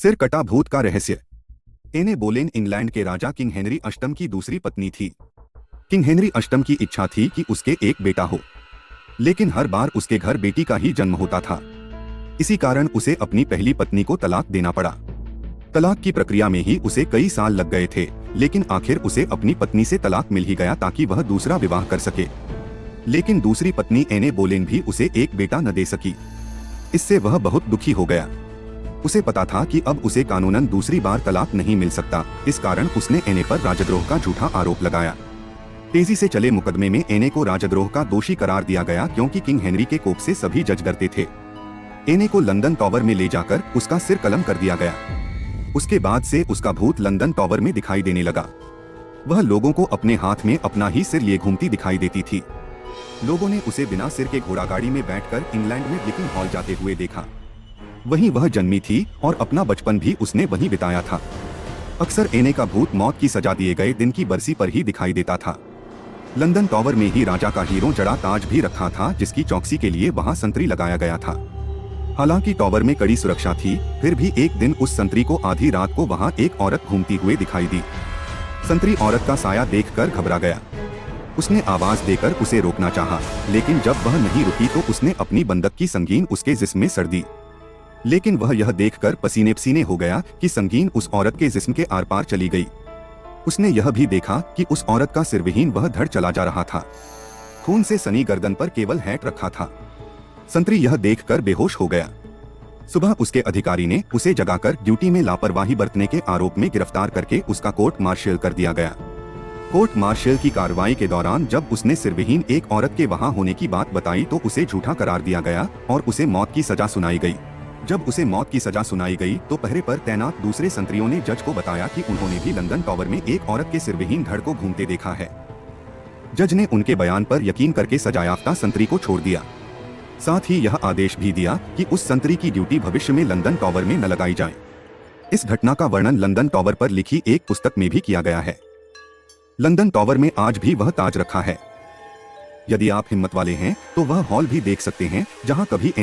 सिर कटा भूत का रहस्य। एने बोलेन इंग्लैंड के राजा किंग हेनरी अष्टम की दूसरी पत्नी थी। किंग हेनरी अष्टम की इच्छा थी कि उसके एक बेटा हो, लेकिन हर बार उसके घर बेटी का ही जन्म होता था। इसी कारण उसे अपनी पहली पत्नी को तलाक देना पड़ा। तलाक की प्रक्रिया में ही उसे कई साल लग गए थे, लेकिन आखिर उसे अपनी पत्नी से तलाक मिल ही गया ताकि वह दूसरा विवाह कर सके। लेकिन दूसरी पत्नी एने बोलेन भी उसे एक बेटा न दे सकी। इससे वह बहुत दुखी हो गया। उसे पता था कि अब उसे कानूनन दूसरी बार तलाक नहीं मिल सकता। इस कारण उसने एने पर राजद्रोह का झूठा आरोप लगाया। तेजी से चले मुकदमे में एने को राजद्रोह का दोषी करार दिया गया, क्योंकि किंग हेनरी के कोप से सभी जज डरते थे। एने को लंदन टॉवर में ले जाकर उसका सिर कलम कर दिया गया। उसके बाद से उसका भूत लंदन टॉवर में दिखाई देने लगा। वह लोगों को अपने हाथ में अपना ही सिर लिए घूमती दिखाई देती थी। लोगों ने उसे बिना सिर के घोड़ागाड़ी में बैठकर इंग्लैंड में ब्लिकिंग हॉल जाते हुए देखा। वहीं वह जन्मी थी और अपना बचपन भी उसने वहीं बिताया था। अक्सर एने का भूत मौत की सजा दिए गए दिन की बरसी पर ही दिखाई देता था। लंदन टॉवर में ही राजा का हीरो जड़ा ताज भी रखा था, जिसकी चौकसी के लिए वहां संतरी लगाया गया था। हालांकि टॉवर में कड़ी सुरक्षा थी, फिर भी एक दिन उस संतरी को आधी रात को वहां एक औरत घूमती हुए दिखाई दी। संतरी औरत का साया देखकर घबरा गया। उसने आवाज देकर उसे रोकना चाहा, लेकिन जब वह नहीं रुकी तो उसने अपनी बंदूक की संगीन उसके जिस्म में सड़ दी। लेकिन वह यह देखकर पसीने पसीने हो गया कि संगीन उस औरत के जिस्म के आर पार चली गई। उसने यह भी देखा कि उस औरत का सिरविहीन वह धड़ चला जा रहा था। खून से सनी गर्दन पर केवल हैट रखा था। संतरी यह देखकर बेहोश हो गया। सुबह उसके अधिकारी ने उसे जगाकर ड्यूटी में लापरवाही बरतने के आरोप में गिरफ्तार करके उसका कोर्ट मार्शल कर दिया गया। कोर्ट मार्शल की कार्रवाई के दौरान जब उसने सिरविहीन एक औरत के वहां होने की बात बताई तो उसे झूठा करार दिया गया और उसे मौत की सजा सुनाई गई। जब उसे मौत की सजा सुनाई गई तो पहरे पर तैनात दूसरे संतरियों ने जज को बताया कि उन्होंने भी लंदन टॉवर में एक औरत के सिरविहीन धड़ को घूमते देखा है। जज ने उनके बयान पर यकीन करके सजायाफ्ता संतरी को छोड़ दिया। साथ ही यह आदेश भी दिया कि उस संतरी की ड्यूटी भविष्य में लंदन टॉवर में न लगाई जाए। इस घटना का वर्णन लंदन टॉवर पर लिखी एक पुस्तक में भी किया गया है। लंदन टॉवर में आज भी वह ताज रखा है। यदि आप हिम्मत वाले हैं तो वह हॉल भी देख सकते हैं जहां कभी